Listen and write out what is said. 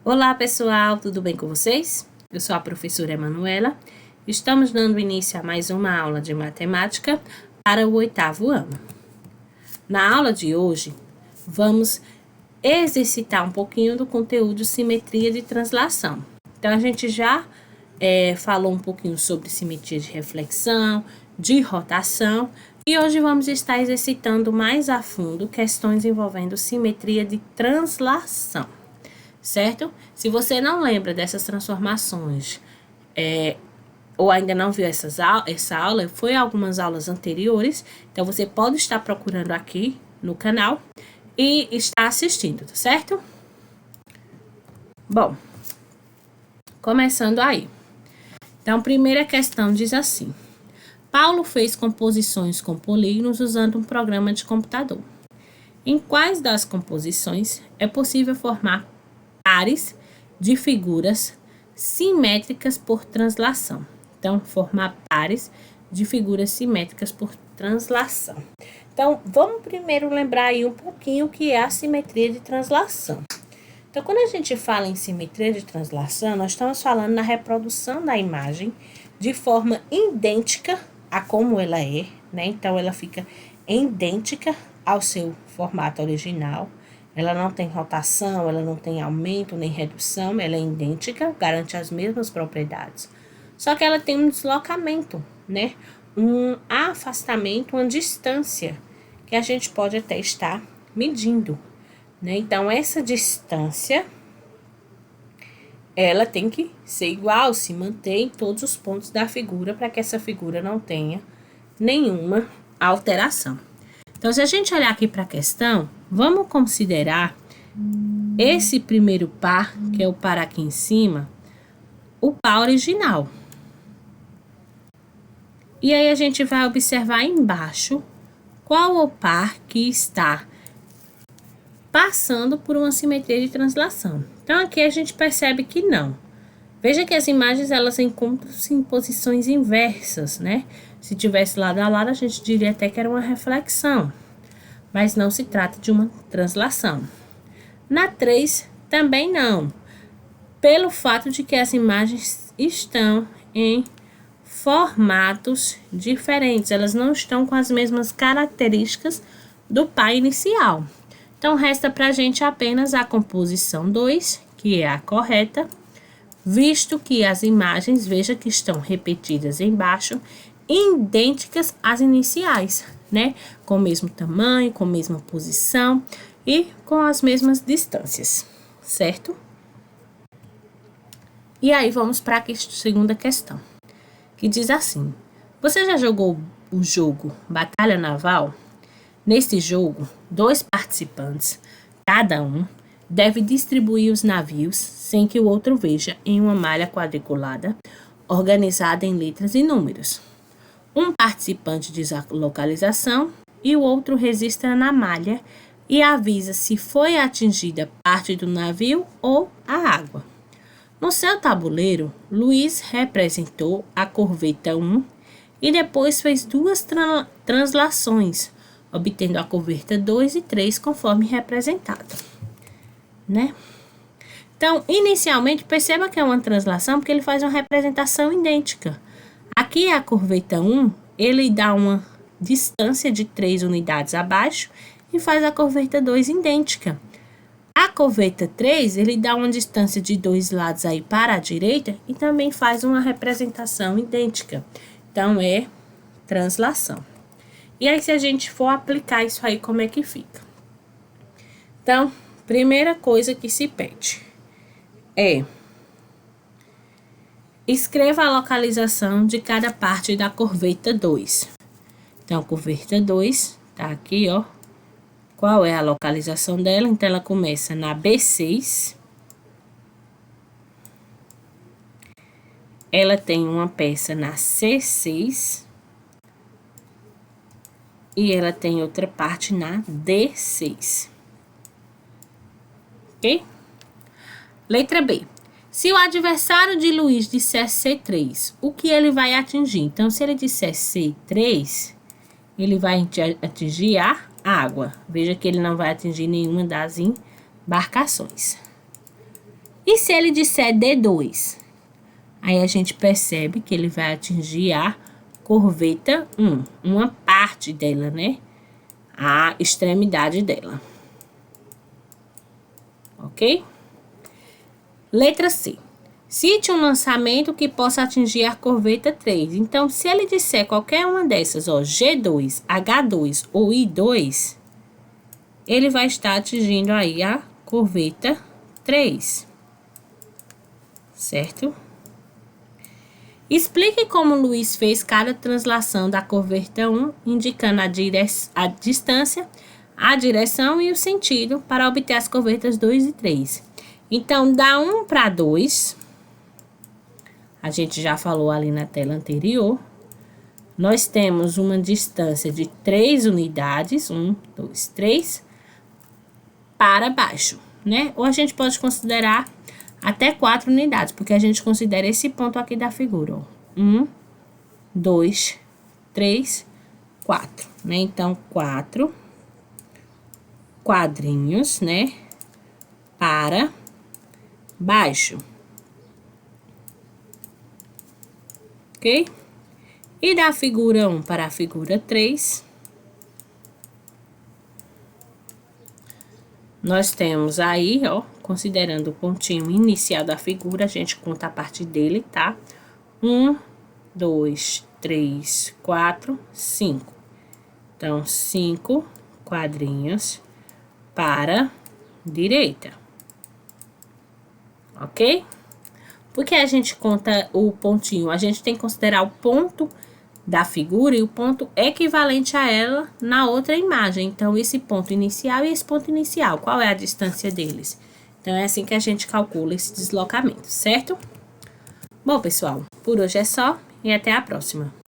Olá pessoal, tudo bem com vocês? Eu sou a professora Emanuela. Estamos dando início a mais uma aula de matemática para o 8º ano. Na aula de hoje, vamos exercitar um pouquinho do conteúdo simetria de translação. Então, a gente já falou um pouquinho sobre simetria de reflexão, de rotação, e hoje vamos estar exercitando mais a fundo questões envolvendo simetria de translação. Certo? Se você não lembra dessas transformações ou ainda não viu essa aula, foi algumas aulas anteriores, então você pode estar procurando aqui no canal e estar assistindo, tá certo? Bom, começando aí. Então, primeira questão diz assim: Paulo fez composições com polígonos usando um programa de computador. Em quais das composições é possível formar pares de figuras simétricas por translação? Então, formar pares de figuras simétricas por translação. Então, vamos primeiro lembrar aí um pouquinho o que é a simetria de translação. Então, quando a gente fala em simetria de translação, nós estamos falando na reprodução da imagem de forma idêntica a como ela é, né? Então, ela fica idêntica ao seu formato original. Ela não tem rotação, ela não tem aumento nem redução, ela é idêntica, garante as mesmas propriedades. Só que ela tem um deslocamento, né? Um afastamento, uma distância que a gente pode até estar medindo, né? Então, essa distância, ela tem que ser igual, se manter em todos os pontos da figura para que essa figura não tenha nenhuma alteração. Então, se a gente olhar aqui para a questão, vamos considerar esse primeiro par, que é o par aqui em cima, o par original. E aí, a gente vai observar embaixo qual o par que está passando por uma simetria de translação. Então, aqui a gente percebe que não. Veja que as imagens, elas encontram-se em posições inversas, né? Se tivesse lado a lado, a gente diria até que era uma reflexão. Mas não se trata de uma translação. Na 3, também não. Pelo fato de que as imagens estão em formatos diferentes. Elas não estão com as mesmas características do par inicial. Então, resta para a gente apenas a composição 2, que é a correta, visto que as imagens, veja que estão repetidas embaixo, idênticas às iniciais, né? Com o mesmo tamanho, com a mesma posição e com as mesmas distâncias, certo? E aí, vamos para a segunda questão, que diz assim: você já jogou o jogo Batalha Naval? Neste jogo, 2 participantes, cada um, deve distribuir os navios sem que o outro veja em uma malha quadriculada, organizada em letras e números. Um participante diz a localização e o outro registra na malha e avisa se foi atingida parte do navio ou a água. No seu tabuleiro, Luiz representou a corveta 1 e depois fez 2 translações, obtendo a corveta 2 e 3 conforme representado, né? Então, inicialmente, perceba que é uma translação porque ele faz uma representação idêntica. Aqui a corveta 1, ele dá uma distância de 3 unidades abaixo e faz a corveta 2 idêntica. A corveta 3, ele dá uma distância de 2 lados aí para a direita e também faz uma representação idêntica. Então, é translação. E aí, se a gente for aplicar isso aí, como é que fica? Então, primeira coisa que se pede é: escreva a localização de cada parte da corveta 2. Então, a corveta 2 tá aqui, ó. Qual é a localização dela? Então, ela começa na B6. Ela tem uma peça na C6. E ela tem outra parte na D6. Ok? Letra B. Se o adversário de Luiz disser C3, o que ele vai atingir? Então, se ele disser C3, ele vai atingir a água. Veja que ele não vai atingir nenhuma das embarcações. E se ele disser D2? Aí a gente percebe que ele vai atingir a corveta 1, uma parte dela, né? A extremidade dela. Ok? Letra C. Cite um lançamento que possa atingir a corveta 3. Então, se ele disser qualquer uma dessas, ó, G2, H2 ou I2, ele vai estar atingindo aí a corveta 3. Certo? Explique como Luiz fez cada translação da corveta 1, indicando a distância, a direção e o sentido para obter as corvetas 2 e 3. Então, da 1 para 2, a gente já falou ali na tela anterior, nós temos uma distância de 3 unidades, 1, 2, 3, para baixo, né? Ou a gente pode considerar até 4 unidades, porque a gente considera esse ponto aqui da figura, ó. 1, 2, 3, 4, né? Então, 4 quadrinhos, né? Para baixo. Ok? E da figura 1 para a figura 3, nós temos aí, ó, considerando o pontinho inicial da figura, a gente conta a partir dele, tá? 1, 2, 3, 4, 5. Então, 5 quadrinhos para direita. Ok? Porque a gente conta o pontinho? A gente tem que considerar o ponto da figura e o ponto equivalente a ela na outra imagem. Então, esse ponto inicial e esse ponto inicial, qual é a distância deles? Então, é assim que a gente calcula esse deslocamento, certo? Bom, pessoal, por hoje é só e até a próxima.